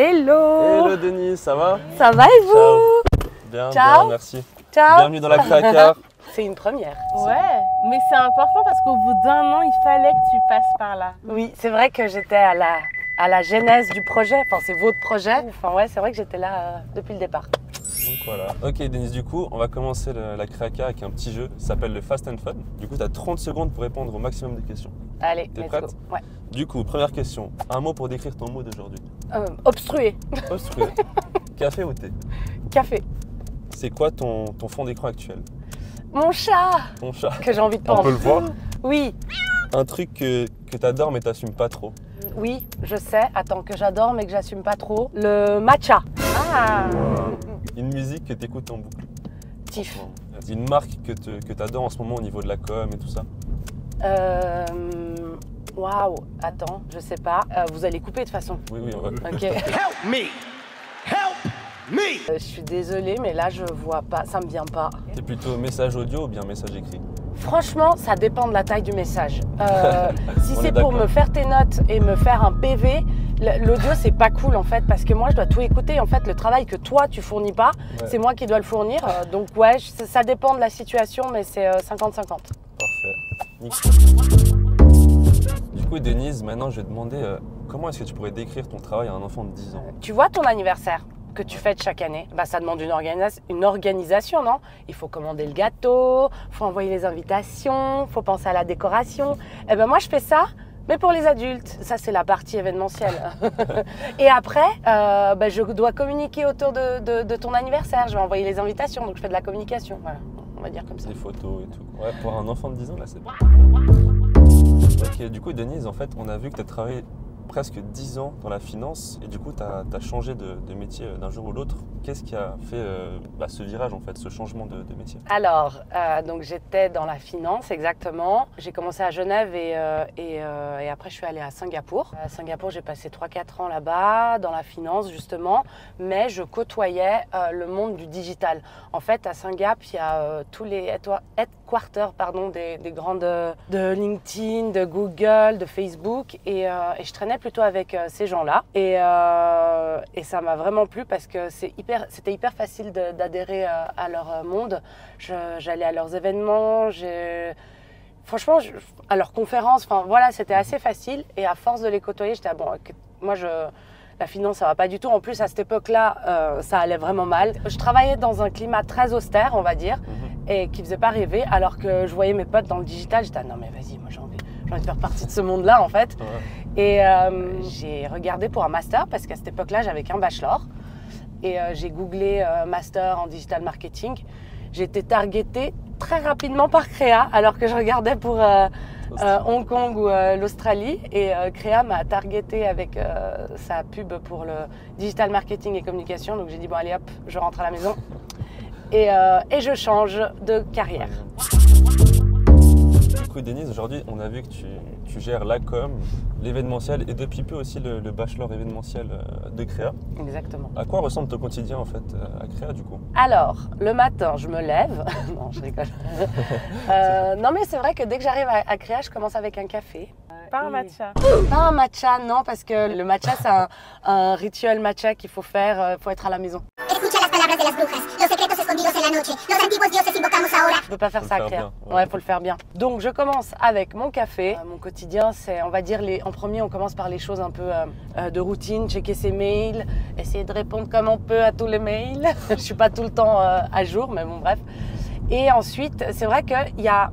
Hello! Hello Denise, ça va? Ça va et vous? Ciao. Bien, Ciao. bien, merci. Ciao! Bienvenue dans la Créacar. C'est une première. Ouais, mais c'est important parce qu'au bout d'un an, il fallait que tu passes par là. Oui, c'est vrai que j'étais à la genèse du projet. Enfin, c'est votre projet. Enfin, ouais, c'est vrai que j'étais là depuis le départ. Donc voilà. Ok Denise, du coup, on va commencer la Créacar avec un petit jeu. Ça s'appelle le Fast and Fun. Du coup, tu as 30 secondes pour répondre au maximum de questions. Allez, T'es let's prête? go. Ouais. Du coup, première question. Un mot pour décrire ton mood d'aujourd'hui. Obstrué. Obstrué. Café ou thé? Café. C'est quoi ton fond d'écran actuel? Mon chat Ton chat. que j'ai envie de On pendre. peut le voir? Oui, Un truc que t'adores mais t'assumes pas trop. oui, je sais. Attends, que j'adore mais que j'assume pas trop. Le matcha. Ah, Une musique que t'écoutes en boucle. Tiff. Une marque que t'adores en ce moment au niveau de la com et tout ça. Waouh, attends, je sais pas. Vous allez couper de toute façon. Oui, oui, on va. Ok. Help me! Help me! Je suis désolée, mais là je vois pas, ça me vient pas. T'es plutôt message audio ou bien message écrit? Franchement, ça dépend de la taille du message. Si On c'est est pour d'accord. me faire tes notes et me faire un PV, l'audio c'est pas cool en fait parce que moi je dois tout écouter. En fait, le travail que toi tu fournis pas, Ouais. c'est moi qui dois le fournir. Donc ouais, ça dépend de la situation, mais c'est 50-50. Parfait. Nickel. Du coup, Denise, maintenant je vais te demander comment est-ce que tu pourrais décrire ton travail à un enfant de 10 ans? Tu vois ton anniversaire que tu fêtes chaque année, bah, ça demande une organisation, non? Il faut commander le gâteau, il faut envoyer les invitations, il faut penser à la décoration. Et ben moi je fais ça, mais pour les adultes. Ça c'est la partie événementielle. Et après, bah, je dois communiquer autour de ton anniversaire. Je vais envoyer les invitations, donc je fais de la communication. Voilà, on va dire comme ça. Des photos et tout. Ouais, pour un enfant de 10 ans, là, c'est bien. Ok, du coup, Denise, en fait, on a vu que tu as travaillé presque 10 ans dans la finance et du coup, tu as changé de métier d'un jour ou l'autre. Qu'est-ce qui a fait ce virage, en fait, ce changement de métier? Alors, donc j'étais dans la finance, exactement. J'ai commencé à Genève et après je suis allée à Singapour. À Singapour, j'ai passé 3-4 ans là-bas, dans la finance justement, mais je côtoyais le monde du digital. En fait, à Singapour, il y a tous les headquarters des grandes de LinkedIn, de Google, de Facebook et je traînais plutôt avec ces gens-là et ça m'a vraiment plu parce que c'était hyper facile d'adhérer à leur monde. J'allais à leurs événements, franchement, à leurs conférences, enfin voilà, c'était assez facile. Et à force de les côtoyer, j'étais bon, moi la finance, ça va pas du tout. En plus, à cette époque-là, ça allait vraiment mal. Je travaillais dans un climat très austère, on va dire, et qui faisait pas rêver. Alors que je voyais mes potes dans le digital, j'étais non mais vas-y, moi j'ai envie de faire partie de ce monde-là en fait. Ouais. Et j'ai regardé pour un master parce qu'à cette époque-là, j'avais qu'un bachelor. Et j'ai googlé master en digital marketing. J'ai été targetée très rapidement par Créa alors que je regardais pour Hong Kong ou l'Australie. Et Créa m'a targetée avec sa pub pour le digital marketing et communication. Donc j'ai dit bon allez hop, je rentre à la maison et je change de carrière. Du coup, Denise, aujourd'hui, on a vu que tu gères la com, l'événementiel et depuis peu aussi le bachelor événementiel de Créa. Exactement. À quoi ressemble ton quotidien en fait à Créa du coup? Alors, le matin, je me lève. Non, je rigole. Non, mais c'est vrai que dès que j'arrive à Créa, je commence avec un café. pas un matcha. Pas un matcha, non, parce que le matcha, c'est un rituel matcha qu'il faut faire. Il faut être à la maison. Escucha las palabras de las brujas, los secretos escondidos en la noche, los antiguos dioses invocamos ahora. Je peux pas faire ça à le faire Créa. bien, Ouais, faut le faire bien. Donc, je commence avec mon café. Mon quotidien, c'est, on va dire, en premier, on commence par les choses un peu de routine, checker ses mails, essayer de répondre comme on peut à tous les mails. Je suis pas tout le temps à jour, mais bon, bref. Et ensuite, c'est vrai qu'il y a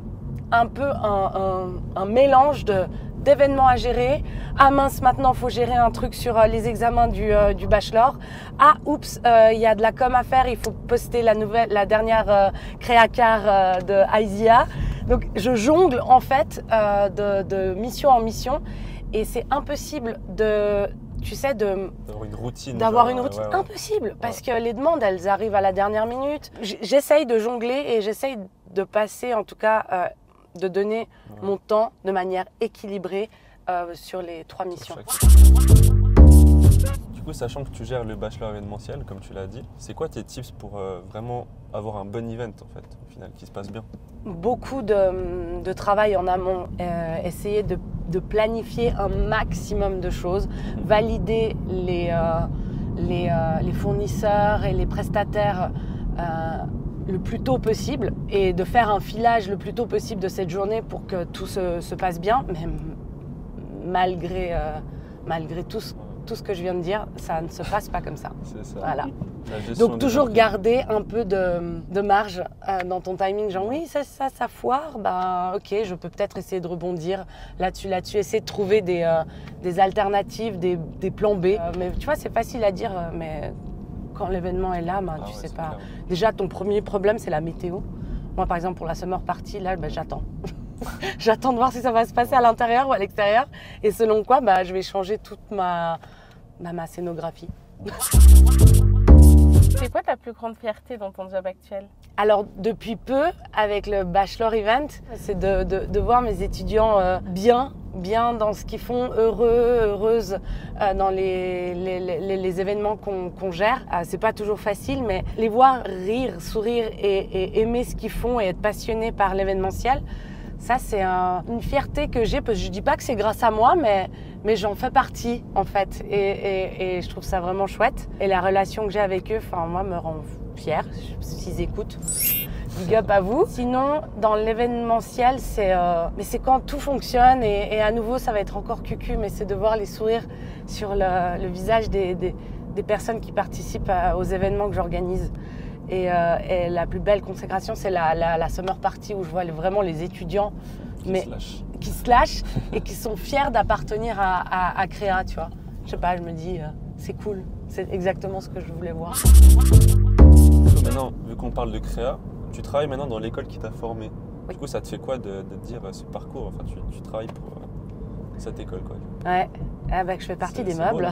un peu un mélange d'événements à gérer. Ah mince, maintenant il faut gérer un truc sur les examens du bachelor. Ah oups, il y a de la com à faire, il faut poster la dernière Créacar de Aisia. Donc je jongle en fait de mission en mission et c'est impossible D'avoir une routine. d'avoir genre, une routine ouais. impossible parce que les demandes elles arrivent à la dernière minute. J'essaye de jongler et j'essaye de passer en tout cas de donner mon temps de manière équilibrée sur les 3 missions. Du coup, sachant que tu gères le bachelor événementiel, comme tu l'as dit, c'est quoi tes tips pour vraiment avoir un bon event en fait, au final, qui se passe bien? Beaucoup de travail en amont, essayer de planifier un maximum de choses, valider les fournisseurs et les prestataires le plus tôt possible et de faire un filage le plus tôt possible de cette journée pour que tout se passe bien, mais malgré tout ce que je viens de dire, ça ne se passe pas comme ça. C'est ça. Voilà. Donc Donc toujours garder un peu de marge dans ton timing, genre oui ça foire, bah ok, je peux peut-être essayer de rebondir là-dessus, essayer de trouver des alternatives, des plans B. Mais tu vois, c'est facile à dire, mais quand l'événement est là, tu sais pas. Clair. Déjà, ton premier problème, c'est la météo. Moi, par exemple, pour la summer party, là, j'attends. J'attends de voir si ça va se passer à l'intérieur ou à l'extérieur. Et selon quoi, je vais changer toute ma scénographie. C'est quoi ta plus grande fierté dans ton job actuel? Alors, depuis peu, avec le Bachelor Event, c'est de voir mes étudiants bien dans ce qu'ils font, heureuses dans les événements qu'on gère. C'est pas toujours facile, mais les voir rire, sourire et aimer ce qu'ils font et être passionnés par l'événementiel, ça c'est une fierté que j'ai, parce que je dis pas que c'est grâce à moi, mais j'en fais partie en fait, et je trouve ça vraiment chouette. Et la relation que j'ai avec eux, moi, me rend fière, s'ils écoutent. Big up à vous. Sinon, dans l'événementiel, c'est quand tout fonctionne, et à nouveau, ça va être encore cucu, mais c'est de voir les sourires sur le visage des personnes qui participent aux événements que j'organise. Et la plus belle consécration, c'est la summer party, où je vois vraiment les étudiants qui se lâchent et qui sont fiers d'appartenir à Créa, tu vois. Je sais pas, je me dis, c'est cool, c'est exactement ce que je voulais voir. Maintenant, vu qu'on parle de Créa, tu travailles maintenant dans l'école qui t'a formé. Oui. Du coup, ça te fait quoi de dire ce parcours? Enfin, tu travailles pour cette école, quoi. Ouais, que je fais partie des C'est meubles.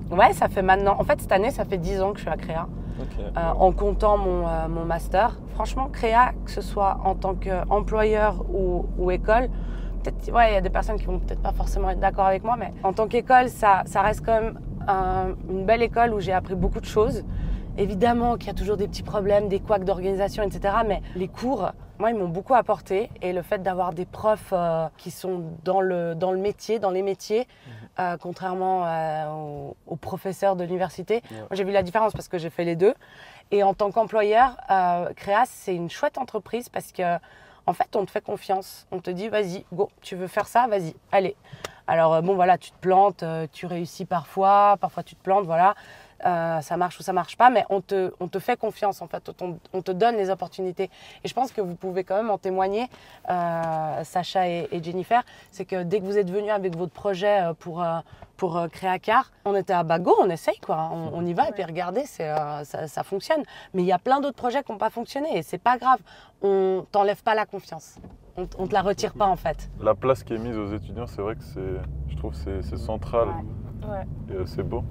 Beau, ouais, ça fait maintenant... En fait, cette année, ça fait 10 ans que je suis à Créa. Okay. En comptant mon master. Franchement, Créa, que ce soit en tant qu'employeur ou école, peut-être, ouais, il y a des personnes qui vont peut-être pas forcément être d'accord avec moi, mais en tant qu'école, ça reste quand même une belle école où j'ai appris beaucoup de choses. Évidemment qu'il y a toujours des petits problèmes, des couacs d'organisation, etc. Mais les cours, moi, ils m'ont beaucoup apporté. Et le fait d'avoir des profs qui sont dans les métiers, contrairement aux professeurs de l'université. Ouais. Moi, j'ai vu la différence parce que j'ai fait les deux. Et en tant qu'employeur, Créa, c'est une chouette entreprise parce que, en fait, on te fait confiance. On te dit, vas-y, go, tu veux faire ça, vas-y, allez. Alors, bon, voilà, tu te plantes, tu réussis parfois tu te plantes, voilà. Ça marche ou ça marche pas, mais on te fait confiance en fait, on te donne les opportunités. Et je pense que vous pouvez quand même en témoigner, Sacha et Jennifer, c'est que dès que vous êtes venus avec votre projet pour Créacar, on était à go, on essaye quoi, on y va et puis regardez, ça fonctionne. Mais il y a plein d'autres projets qui n'ont pas fonctionné et c'est pas grave, on t'enlève pas la confiance, on te la retire pas en fait. La place qui est mise aux étudiants, c'est vrai que je trouve que c'est central. Ouais. Et c'est beau.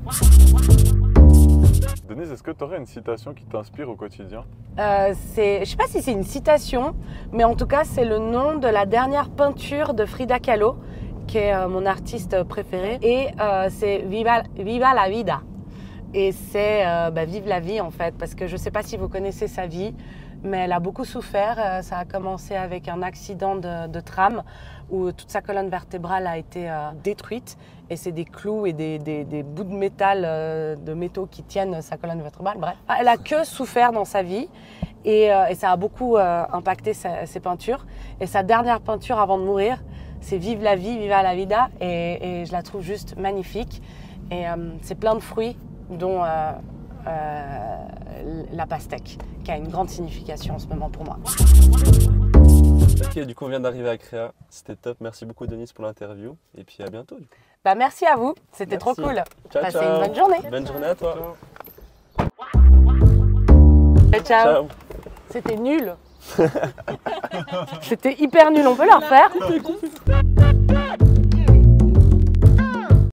Denise, est-ce que tu aurais une citation qui t'inspire au quotidien? Je ne sais pas si c'est une citation, mais en tout cas, c'est le nom de la dernière peinture de Frida Kahlo, qui est mon artiste préféré. Et c'est Viva la vida. Et c'est vive la vie, en fait, parce que je ne sais pas si vous connaissez sa vie, mais elle a beaucoup souffert. Ça a commencé avec un accident de tram où toute sa colonne vertébrale a été détruite. Et c'est des clous et des bouts de métal, de métaux qui tiennent sa colonne vertébrale. Bref, elle a que souffert dans sa vie et ça a beaucoup impacté ses peintures. Et sa dernière peinture avant de mourir, c'est Vive la vie, viva la vida. Et je la trouve juste magnifique. Et c'est plein de fruits, dont la pastèque, qui a une grande signification en ce moment pour moi. Ok, du coup on vient d'arriver à Créa, c'était top, merci beaucoup Denise pour l'interview et puis à bientôt du coup. Merci à vous, c'était trop cool. Ciao, Passez ciao. une bonne journée. Bonne journée à toi. Ciao. Ciao. C'était nul. C'était hyper nul, on peut la refaire?